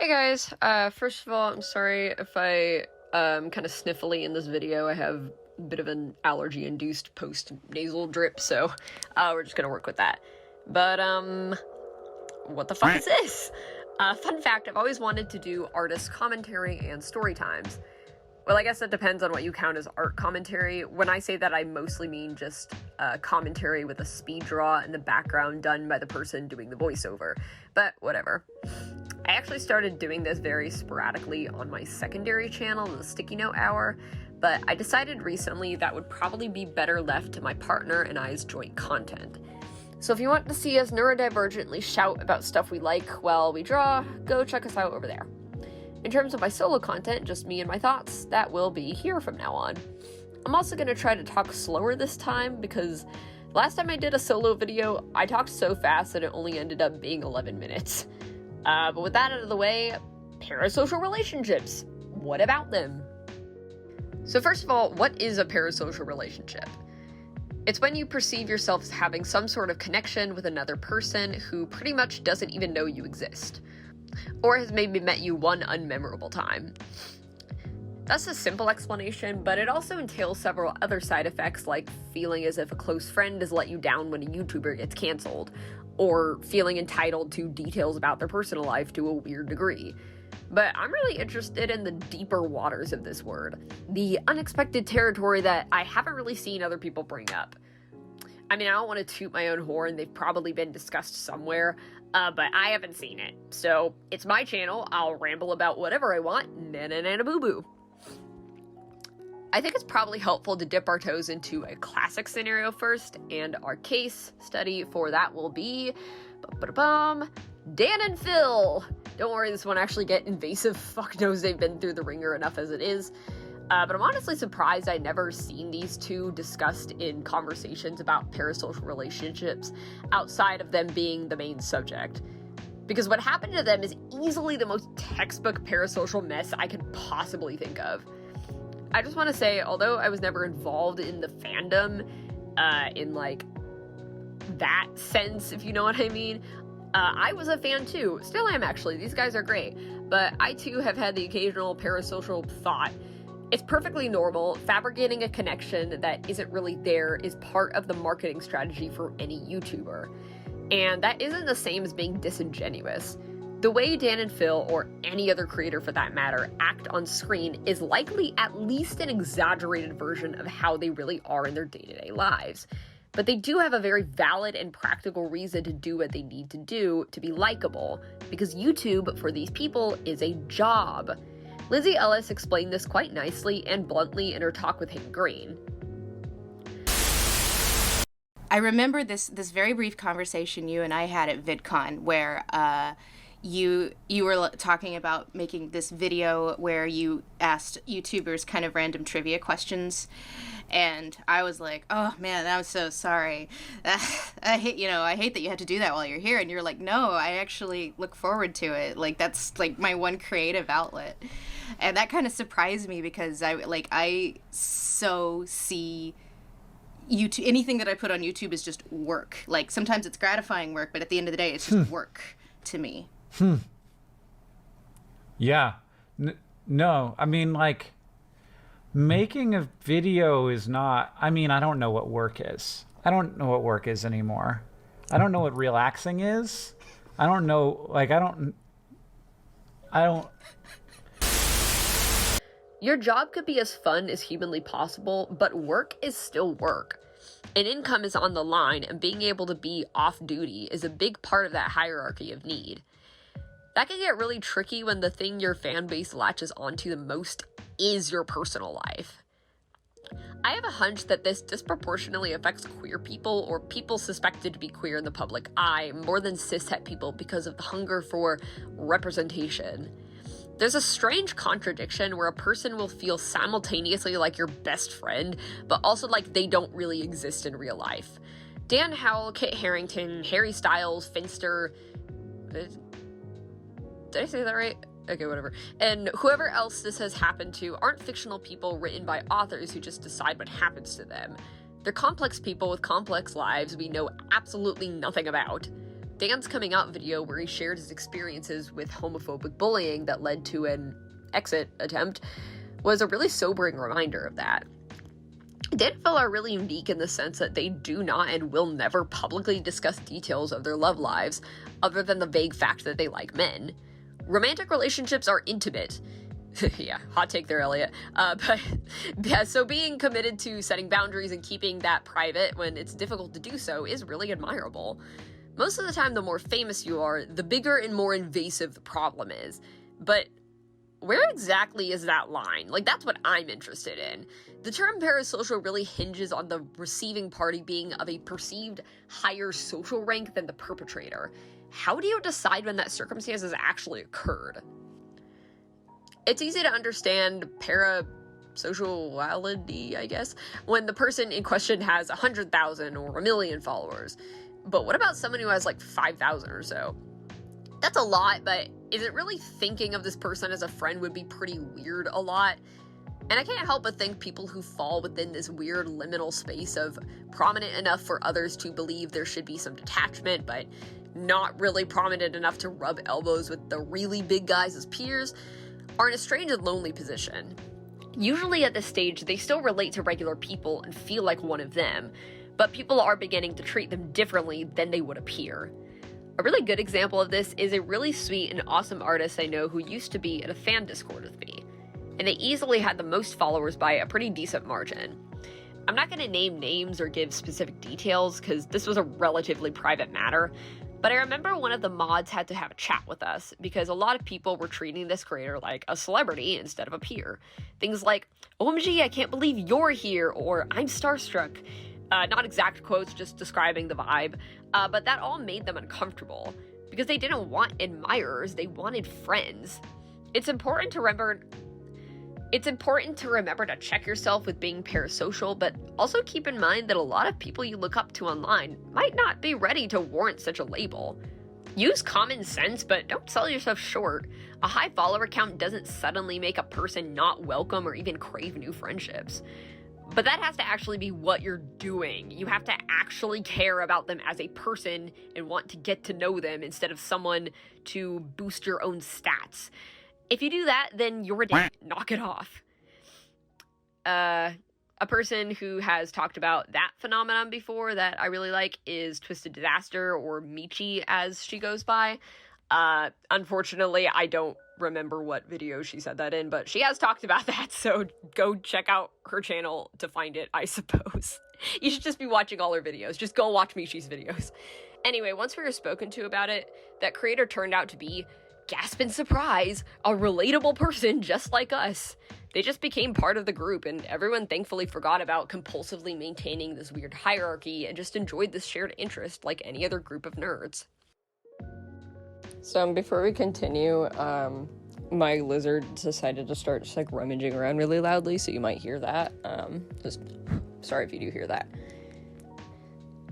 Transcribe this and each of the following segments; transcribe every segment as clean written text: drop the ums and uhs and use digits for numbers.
Hey guys, first of all, I'm sorry if I kind of sniffly in this video. I have a bit of an allergy-induced post-nasal drip, so we're just gonna work with that. But, what the fuck is this? Fun fact, I've always wanted to do artist commentary and story times. Well, I guess that depends on what you count as art commentary. When I say that, I mostly mean just commentary with a speed draw in the background done by the person doing the voiceover. But whatever. I actually started doing this very sporadically on my secondary channel, the Sticky Note Hour, but I decided recently that would probably be better left to my partner and I's joint content. So if you want to see us neurodivergently shout about stuff we like while we draw, go check us out over there. In terms of my solo content, just me and my thoughts, that will be here from now on. I'm also going to try to talk slower this time because last time I did a solo video, I talked so fast that it only ended up being 11 minutes. But with that out of the way, parasocial relationships. What about them? So first of all, what is a parasocial relationship? It's when you perceive yourself as having some sort of connection with another person who pretty much doesn't even know you exist, or has maybe met you one unmemorable time. That's a simple explanation, but it also entails several other side effects, like feeling as if a close friend has let you down when a YouTuber gets canceled, or feeling entitled to details about their personal life to a weird degree. But I'm really interested in the deeper waters of this word, the unexpected territory that I haven't really seen other people bring up. I mean, I don't want to toot my own horn, they've probably been discussed somewhere, but I haven't seen it. So, it's my channel, I'll ramble about whatever I want, na-na-na-na-boo-boo. I think it's probably helpful to dip our toes into a classic scenario first, and our case study for that will be Dan and Phil. Don't worry, this won't actually get invasive. Fuck knows they've been through the ringer enough as it is. But I'm honestly surprised I'd never seen these two discussed in conversations about parasocial relationships outside of them being the main subject. Because what happened to them is easily the most textbook parasocial mess I could possibly think of. I just want to say, although I was never involved in the fandom, in like that sense, if you know what I mean, I was a fan too. Still am, actually. These guys are great. But I too have had the occasional parasocial thought. It's perfectly normal. Fabricating a connection that isn't really there is part of the marketing strategy for any YouTuber. And that isn't the same as being disingenuous. The way Dan and Phil, or any other creator for that matter, act on screen is likely at least an exaggerated version of how they really are in their day-to-day lives. But they do have a very valid and practical reason to do what they need to do to be likable, because YouTube, for these people, is a job. Lizzie Ellis explained this quite nicely and bluntly in her talk with Hank Green. I remember this very brief conversation you and I had at VidCon where you were talking about making this video where you asked YouTubers kind of random trivia questions, and I was like, oh man, I'm so sorry. I hate that you had to do that while you're here. And you're like, no, I actually look forward to it. Like, that's like my one creative outlet. And that kind of surprised me because I so see YouTube, anything that I put on YouTube is just work. Like, sometimes it's gratifying work, but at the end of the day, it's just work to me. Yeah. No, I mean, like, making a video is not, I mean, I don't know what work is. I don't know what work is anymore. I don't know what relaxing is. I don't know, like, I don't. Your job could be as fun as humanly possible, but work is still work. And income is on the line, and being able to be off duty is a big part of that hierarchy of need. That can get really tricky when the thing your fan base latches onto the most is your personal life. I have a hunch that this disproportionately affects queer people or people suspected to be queer in the public eye more than cishet people because of the hunger for representation. There's a strange contradiction where a person will feel simultaneously like your best friend, but also like they don't really exist in real life. Dan Howell, Kit Harington, Harry Styles, Finster... Did I say that right? Okay, whatever. And whoever else this has happened to aren't fictional people written by authors who just decide what happens to them. They're complex people with complex lives we know absolutely nothing about. Dan's coming out video where he shared his experiences with homophobic bullying that led to an exit attempt was a really sobering reminder of that. Dan and Phil are really unique in the sense that they do not and will never publicly discuss details of their love lives other than the vague fact that they like men. Romantic relationships are intimate. Yeah, hot take there, Elliot. But yeah, so being committed to setting boundaries and keeping that private when it's difficult to do so is really admirable. Most of the time, the more famous you are, the bigger and more invasive the problem is. But where exactly is that line? Like, that's what I'm interested in. The term parasocial really hinges on the receiving party being of a perceived higher social rank than the perpetrator. How do you decide when that circumstance has actually occurred? It's easy to understand parasociality, I guess, when the person in question has 100,000 or 1 million followers. But what about someone who has like 5,000 or so? That's a lot, but is it really thinking of this person as a friend would be pretty weird a lot? And I can't help but think people who fall within this weird liminal space of prominent enough for others to believe there should be some detachment, but not really prominent enough to rub elbows with the really big guys as peers, are in a strange and lonely position. Usually at this stage, they still relate to regular people and feel like one of them, but people are beginning to treat them differently than they would appear. A really good example of this is a really sweet and awesome artist I know who used to be in a fan Discord with me, and they easily had the most followers by a pretty decent margin. I'm not going to name names or give specific details because this was a relatively private matter, but I remember one of the mods had to have a chat with us because a lot of people were treating this creator like a celebrity instead of a peer. Things like, "OMG, I can't believe you're here," or "I'm starstruck." Not exact quotes, just describing the vibe, but that all made them uncomfortable because they didn't want admirers, they wanted friends. It's important to remember to check yourself with being parasocial, but also keep in mind that a lot of people you look up to online might not be ready to warrant such a label. Use common sense, but don't sell yourself short. A high follower count doesn't suddenly make a person not welcome or even crave new friendships. But that has to actually be what you're doing. You have to actually care about them as a person and want to get to know them instead of someone to boost your own stats. If you do that, then you're a dick. Knock it off. A person who has talked about that phenomenon before that I really like is Twisted Disaster, or Michi as she goes by. Unfortunately, I don't remember what video she said that in, but she has talked about that, so go check out her channel to find it, I suppose. You should just be watching all her videos. Just go watch Michi's videos. Anyway, once we were spoken to about it, that creator turned out to be, gasp in surprise, a relatable person just like us. They just became part of the group, and everyone thankfully forgot about compulsively maintaining this weird hierarchy and just enjoyed this shared interest like any other group of nerds. So before we continue, my lizard decided to start just like rummaging around really loudly, so you might hear that. Just sorry if you do hear that.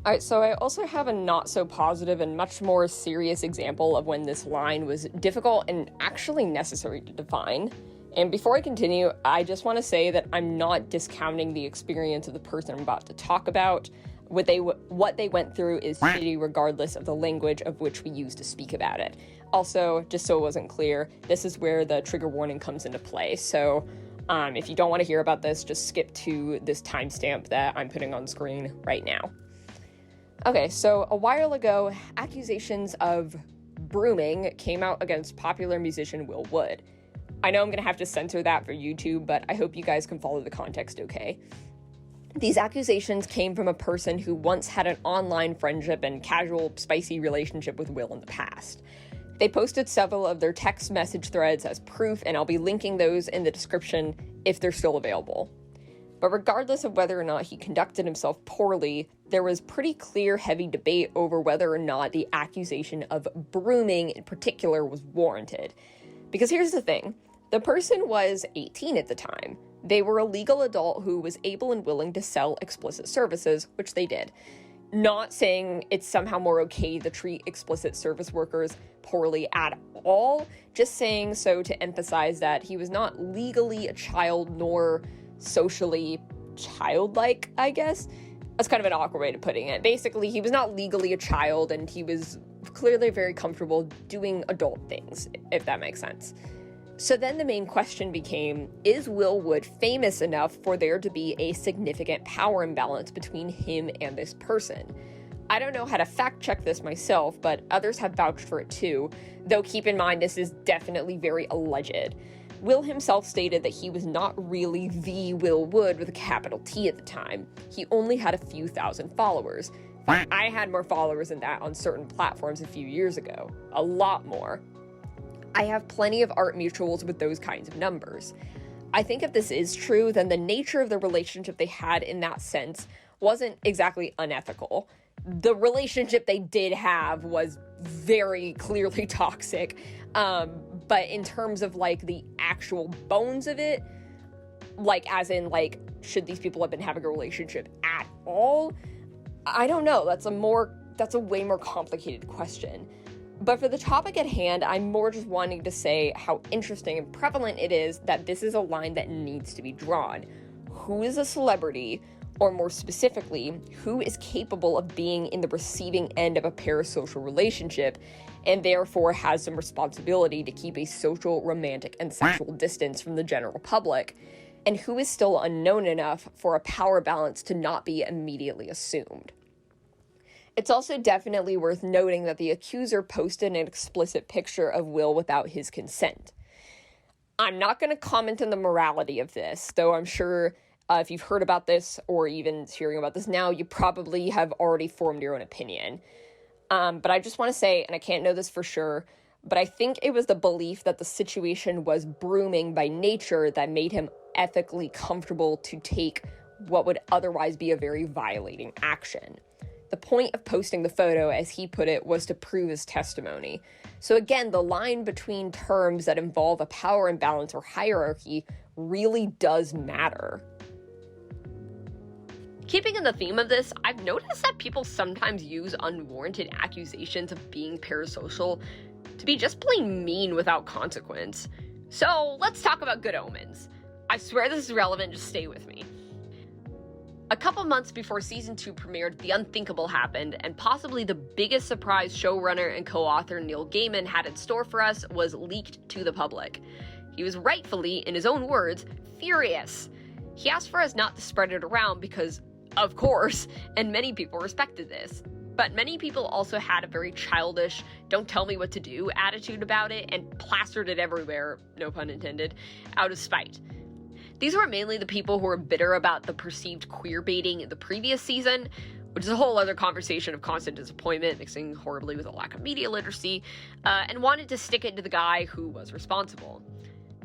Alright, so I also have a not so positive and much more serious example of when this line was difficult and actually necessary to define. And before I continue, I just want to say that I'm not discounting the experience of the person I'm about to talk about. What they went through is shitty regardless of the language of which we use to speak about it. Also, just so it wasn't clear, this is where the trigger warning comes into play. So if you don't want to hear about this, just skip to this timestamp that I'm putting on screen right now. Okay, so a while ago, accusations of brooming came out against popular musician Will Wood. I know I'm going to have to censor that for YouTube, but I hope you guys can follow the context okay. These accusations came from a person who once had an online friendship and casual, spicy relationship with Will in the past. They posted several of their text message threads as proof, and I'll be linking those in the description if they're still available. But regardless of whether or not he conducted himself poorly, there was pretty clear, heavy debate over whether or not the accusation of brooming in particular was warranted. Because here's the thing, the person was 18 at the time. They were a legal adult who was able and willing to sell explicit services, which they did. Not saying it's somehow more okay to treat explicit service workers poorly at all, just saying so to emphasize that he was not legally a child nor socially childlike, I guess. That's kind of an awkward way to putting it. Basically, he was not legally a child, and he was clearly very comfortable doing adult things, if that makes sense. So then the main question became, is Will Wood famous enough for there to be a significant power imbalance between him and this person? I don't know how to fact check this myself, but others have vouched for it too, though keep in mind this is definitely very alleged. Will himself stated that he was not really the Will Wood with a capital T at the time. He only had a few thousand followers. I had more followers than that on certain platforms a few years ago. A lot more. I have plenty of art mutuals with those kinds of numbers. I think if this is true, then the nature of the relationship they had in that sense wasn't exactly unethical. The relationship they did have was very clearly toxic, but in terms of, like, the actual bones of it, like, as in, like, should these people have been having a relationship at all? I don't know. That's a way more complicated question. But for the topic at hand, I'm more just wanting to say how interesting and prevalent it is that this is a line that needs to be drawn. Who is a celebrity, or more specifically, who is capable of being in the receiving end of a parasocial relationship, and therefore has some responsibility to keep a social, romantic, and sexual distance from the general public, and who is still unknown enough for a power balance to not be immediately assumed. It's also definitely worth noting that the accuser posted an explicit picture of Will without his consent. I'm not going to comment on the morality of this, though I'm sure if you've heard about this or even hearing about this now, you probably have already formed your own opinion. But I just want to say, and I can't know this for sure, but I think it was the belief that the situation was brooming by nature that made him ethically comfortable to take what would otherwise be a very violating action. The point of posting the photo, as he put it, was to prove his testimony. So again, the line between terms that involve a power imbalance or hierarchy really does matter. Keeping in the theme of this, I've noticed that people sometimes use unwarranted accusations of being parasocial to be just plain mean without consequence. So let's talk about good omens. I swear this is relevant, just stay with me. A couple months before season 2 premiered, the unthinkable happened, and possibly the biggest surprise showrunner and co-author Neil Gaiman had in store for us was leaked to the public. He was rightfully, in his own words, furious. He asked for us not to spread it around because, of course, and many people respected this. But many people also had a very childish, don't tell me what to do attitude about it and plastered it everywhere, no pun intended, out of spite. These were mainly the people who were bitter about the perceived queer baiting in the previous season, which is a whole other conversation of constant disappointment, mixing horribly with a lack of media literacy, and wanted to stick it to the guy who was responsible.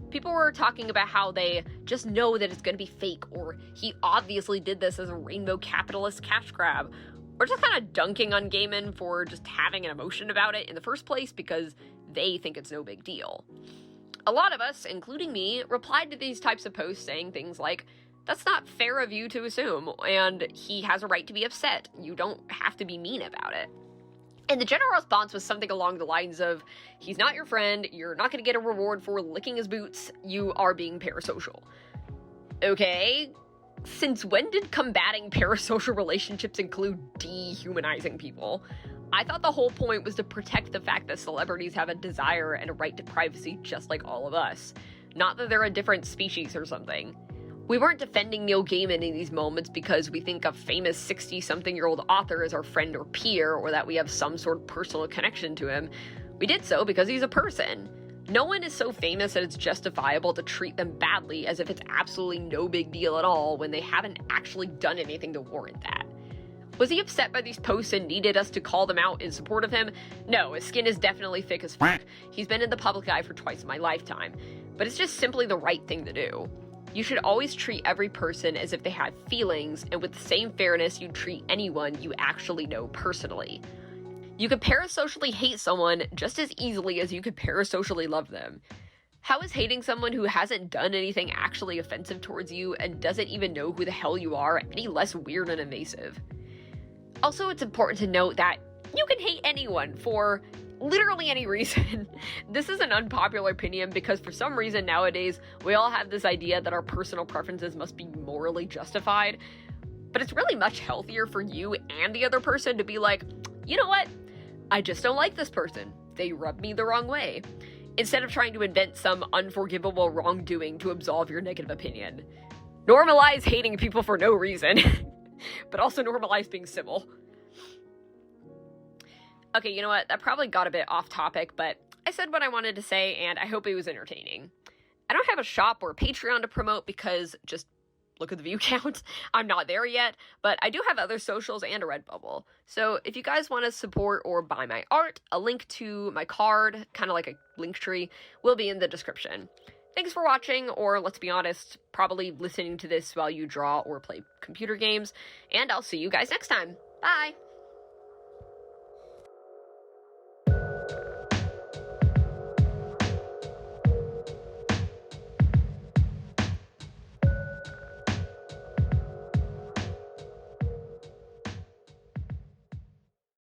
People were talking about how they just know that it's going to be fake, or he obviously did this as a rainbow capitalist cash grab, or just kind of dunking on Gaiman for just having an emotion about it in the first place because they think it's no big deal. A lot of us, including me, replied to these types of posts saying things like, that's not fair of you to assume, and he has a right to be upset. You don't have to be mean about it. And the general response was something along the lines of, he's not your friend, you're not going to get a reward for licking his boots, you are being parasocial. Okay, since when did combating parasocial relationships include dehumanizing people? I thought the whole point was to protect the fact that celebrities have a desire and a right to privacy just like all of us. Not that they're a different species or something. We weren't defending Neil Gaiman in these moments because we think a famous 60-something-year-old author is our friend or peer, or that we have some sort of personal connection to him. We did so because he's a person. No one is so famous that it's justifiable to treat them badly as if it's absolutely no big deal at all when they haven't actually done anything to warrant that. Was he upset by these posts and needed us to call them out in support of him? No, his skin is definitely thick as fuck. He's been in the public eye for twice in my lifetime. But it's just simply the right thing to do. You should always treat every person as if they had feelings, and with the same fairness you'd treat anyone you actually know personally. You could parasocially hate someone just as easily as you could parasocially love them. How is hating someone who hasn't done anything actually offensive towards you and doesn't even know who the hell you are any less weird and invasive? Also, it's important to note that you can hate anyone for literally any reason. This is an unpopular opinion because for some reason nowadays we all have this idea that our personal preferences must be morally justified. But it's really much healthier for you and the other person to be like, you know what? I just don't like this person. They rub me the wrong way. Instead of trying to invent some unforgivable wrongdoing to absolve your negative opinion. Normalize hating people for no reason, but also normalize being civil. Okay, you know what? That probably got a bit off topic, but I said what I wanted to say, and I hope it was entertaining. I don't have a shop or a Patreon to promote because just look at the view count. I'm not there yet, but I do have other socials and a Redbubble. So if you guys want to support or buy my art, a link to my card, kind of like a link tree, will be in the description. Thanks for watching, or let's be honest, probably listening to this while you draw or play computer games, and I'll see you guys next time. Bye!